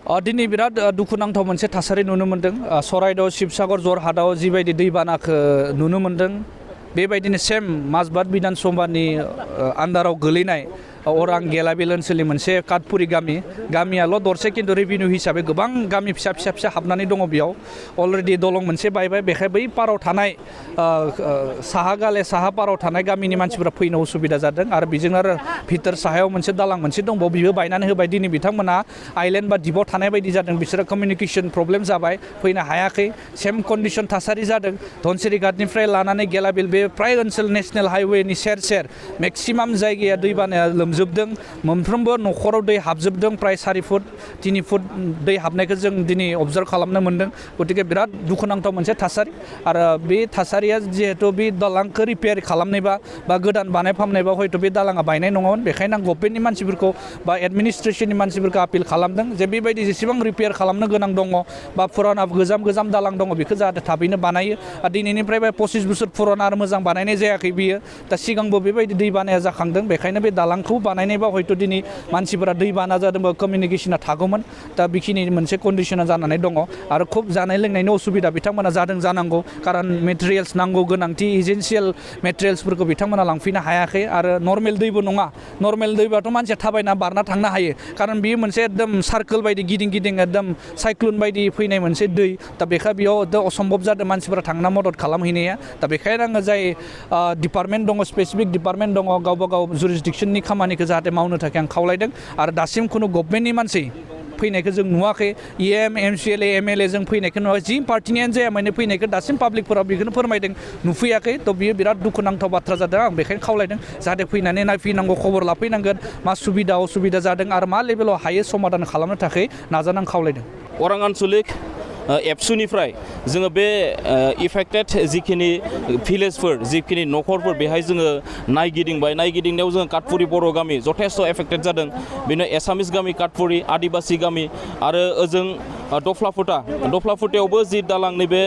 दिनै बिराद दुखुनांथाव मोनसे थासारि नुनो मोनदों सराइदेव शिबसागर जरहाटआव जिबायदि दैबानाखौ नुनो मोनदों बेबायदिनो सेम माजबाद बिधान सभानि आन्दाराव गोलैनाय अरां गेलाबिल ओनसोलनि मोनसे काटपुरि गामियाल' दरसे किन्तु रेभिनिउ हिसाबै गोबां गामि फिसा फिसा हाबनानै दङ बेयाव अलरेडि दलं मोनसे बायबाय बेखाय बै पाराव थानाय साहा पाराव थानाय गामिनि मानसिफोरा फैनो उसुबिदा जादों आरो बेजों आरो भितर साहायाव मोनसे दालां मोनसे दंबावो बिबो बायनानै होबाय दिनै बिथांमोना आइलेन्ड बा दिपआव थानाय बायदि जादों बिसोरो कमिउनिकेसन प्रब्लेम जाबाय फैनो हायाखै सेम कन्डिसन थासारि जादों धनसिरि घाटनिफ्राय लानानै गेलाबिल बे प्राय ओनसोल नेशनेल हाइवेनि सेर मेक्सिमाम जायगाया दैबानाया लोमजोबदों मोनफ्रोमबो न'खराव दै हाबजोबदों प्राय 4 फुट 3 फुट दै हाबनायखौ जों दिनै अबजार्भ खालामनो मोनदों गतिके बिराद दुखुनांथाव मोनसे थासारि आरो बे थासारिया जिहेतु बे दालांखौ रिपेयार खालामनायबा बा गोदान बानायफामनायबा हयथ' बे दालाङा बायनाय नङामोन बेखायनो आं गभर्नमेन्टनि मानसिफोरखौ बा एडमिनिस्ट्रेसननि मानसिफोरखौ आपिल खालामदों जे बेबायदि जेसेबां रिपेयार खालामनो गोनां दङ बा फुराना गोजाम दालां दङ बेखौ जाहाथे थाबैनो बानायो आरो दिनैनिफ्राय 25 बोसोर फुराना आरो मोजां बानायनाय जायाखै बियो दा सिगांबो बेबायदि दै बानाया जाखांदों बेखायनो बे दालांखौ बानायनायबा हयथ' दिनै मानसिफोरा दै बाना जादोंबा कमिउनिकेसना थागौमोन दा बेखिनि मोनसे कन्डिसना जानानै दङ आरो खुब जानाय लोंनायनि असुबिदा बिथांमोना जादों जानांगौ कारन मेटेरियेल्स नांगौ गोनांथि एसेन्सियेल मेटेरियेल्सफोरखौ बिथांमोना लांफैनो हायाखै आरो नर्मेल दैबो नङा नर्मेल दैबाथ' मानसिया थाबायना बारना थांनो हायो कारन बियो मोनसे एकदम सार्कोल बायदि गिदिं एकदम साइक्लुन बायदि फैनाय मोनसे दै दा बेखाय बेयाव असम्भब जादों मानसिफोरा थांना मदद खालामहैनाया दा बेखायनो आङो जाय डिपार्टमेन्ट दङ स्पेसिफिक डिपार्टमेन्ट दङ गावबा गाव जुरिसडिक्सननि खामानिखौ जाहाथे मावनो थाखाय आं खावलायदों आरो दासिम खुनु गभर्नमेन्टनि मानसि फैनायखौ जों नुवाखै EM MCLA MLA जों फैनायखौ नुवाखै जि पार्टिनियानो जाया माने फैनायखौ दासिम पाब्लिकफोरा बेखौनो फोरमायदों नुफैयाखै थ' बियो बिराद दुखुनांथाव बाथ्रा जादों आं बेखायनो खावलायदों जाहाथे फैनानै नायफैनांगौ खबर लाफैनांगोन मा सुबिदा असुबिदा जादों आरो मा लेभेलाव हायो समाधान खालामनो थाखाय नाजानो आं खावलायदों अरां आन्चलिक एबसुनिफ्राय जोङो बे इफेक्टेड जिखिनि भिलेजफोर जिखिनि न'खरफोर बेहाय जोङो नायगिदिंनायाव जोङो काटपुरि बर' गामि जथेस्थ' एफेक्टेड जादों बेनो एसामिस गामि काटपुरि आदिबासि गामि आरो ओजों दफ्लाफुटायावबो जि दालां नैबे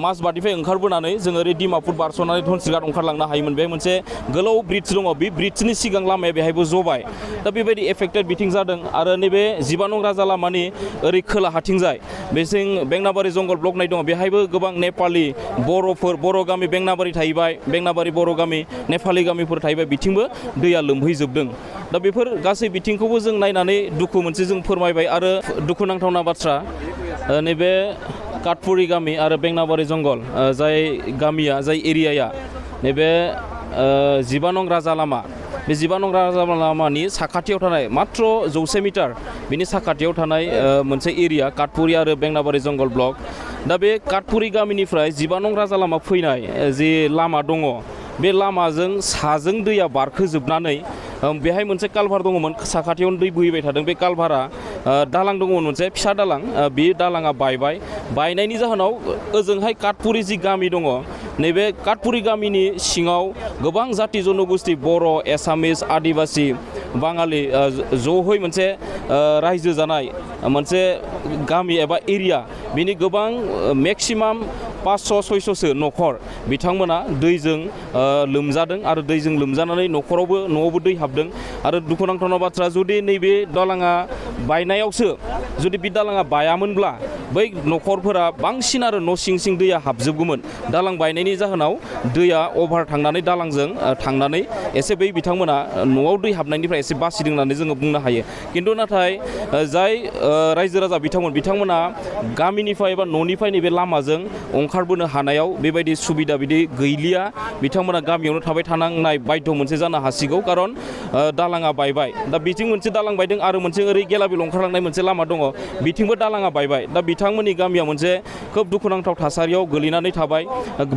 माजबादनिफ्राय ओंखारबोनानै जोङो ओरै डिमापुर बारस'नानै धनसिरघाट ओंखारलांनो हायोमोन बे मोनसे गोलाव ब्रिज दङ बे ब्रिजनि सिगां लामाया बेहायबो जबाय दा बेबायदि एफेक्टेड बिथिं जादों आरो नैबे 12 नं राजा लामानि ओरै खोलाहाथिंजाय बेसिं बेंनाबारि जंगल ब्लक नाय दङ बेहायबो गोबां नेपालि बर' गामि बेंनाबारि थाहैबाय बेंनाबारि बर' गामि नेपालि गामिफोर थाहैबाय बिथिंबो दैया लोमहैजोबदों दा बेफोर गासै बिथिंखौबो जों नायनानै दुखु मोनसे जों फोरमायबाय आरो दुखुनांथावना बाथ्रा नैबे काटपुरि गामि आरो बेंनाबारि जंगल जाय गामिया जाय एरियाया नैबे 12 नं राजा लामा बे 12 नं राजा लामानि साखाथियाव थानाय मात्र 100 मिटार बिनि साखाथियाव थानाय मोनसे एरिया काटपुरि आरो बेंनाबारि जंगल ब्लक दा बे काटपुरि गामिनिफ्राय 12 नं राजा लामा फैनाय जि लामा दङ बे लामाजों साजों दैया बारखोजोबनानै बेहाय मोनसे कालभार दङमोन साखाथियावनो दै बोहैबाय थादों बे कालभारा दालां दङमोन मोनसे फिसा दालां बे दालाङा बायनायनि जाहोनाव ओजोंहाय काटपुरि जि गामि दङ नैबे काटपुरि गामिनि सिङाव गोबां जाति जन'गोष्ठी बर' एसामिस आदिबासि बाङालि ज'है मोनसे रायजो जानाय मोनसे गामि एबा एरिया बिनि गोबां मेक्सिमाम 500-600सो न'खर बिथांमोना दैजों लोमजादों आरो दैजों लोमजानानै न'आवबो दै हाबदों आरो दुखुनांथावना बाथ्रा जुदि नैबे दालाङा बायनायावसो जुदि बे दालाङा बायामोनब्ला बै न'खरफोरा बांसिन आरो न' सिं दैया हाबजोबगौमोन दालां बायनायनि जाहोनाव दैया अभार थांनानै दालांजों थांनानै एसे बै बिथांमोना न'आव दै हाबनायनिफ्राय एसे बासिदों होननानै जोङो बुंनो हायो किन्तु नाथाय जाय रायजो राजा बिथांमोना गामिनिफ्राय एबा न'निफ्राय नैबे लामाजों ओंखारबोनो हानायाव बेबायदि सुबिदा बिदि गैलिया बिथांमोना गामियावनो थाबाय थानांनाय बाध्य मोनसे जानो हासिगौ कारन दालाङा बायबाय दा बिथिं मोनसे दालां बायदों आरो मोनसे ओरै गेलाबिल ओंखारलांनाय मोनसे लामा दङ बिथिंबो दालाङा बायबाय दा बिथांमोननि गामिया मोनसे खोब दुखुनांथाव थासारियाव गोलैनानै थाबाय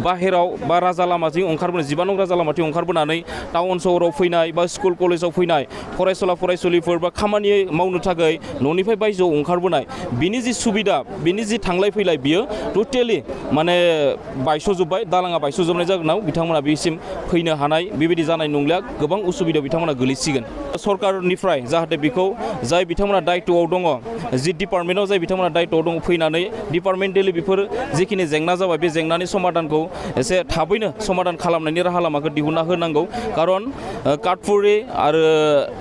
बाहेराव बा राजा लामाथिं ओंखारबोनाय 12 नं राजा लामाथिं ओंखारबोनानै टाउन सहराव फैनाय बा स्कुल कलेजाव फैनाय फरायसुलिफोर बा खामानि मावनो थाखाय न'निफ्राय बायजोआव ओंखारबोनाय बिनि जि सुबिदा बिनि जि थांलाय फैलाय बियो टटेलि माने बायस'जोब्बाय दालाङा बायस'जोबनाय जाहोनाव बिथांमोना बेसिम फैनो हानाय बेबायदि जानाय नंलिया गोबां उसुबिदायाव बिथांमोना गोलैसिगोन सरकारनिफ्राय जाहाथे बेखौ जाय बिथांमोना दायित्वआव दङ जि डिपार्टमेन्टआव जाय बिथांमोना दायित्वआव दङ फैनानै डिपार्टमेन्टेलि बेफोर जिखिनि जेंना जाबाय बे जेंनानि समाधानखौ एसे थाबैनो समाधान खालामनायनि राहा लामाखौ दिहुनना होनांगौ खारन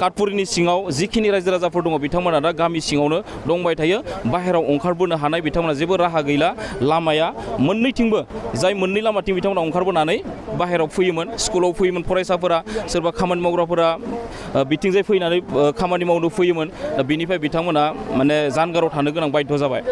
काटपुरिनि सिङाव जिखिनि रायजो राजाफोर दङ बिथांमोना दा गामि सिङावनो दंबाय थायो बाहेराव ओंखारबोनो हानाय बिथांमोना जेबो राहा गैला लामाया मोननैथिंबो जाय मोननै लामाथिं बिथांमोना ओंखारबोनानै बाहेराव फैयोमोन स्कुलाव फैयोमोन फरायसाफोरा सोरबा खामानि मावग्राफोरा बिथिंजाय फैनानै खामानि मावनो फैयोमोन दा बिनिफ्राय बिथांमोना माने जानगाराव थानो गोनां बाध्य जाबाय।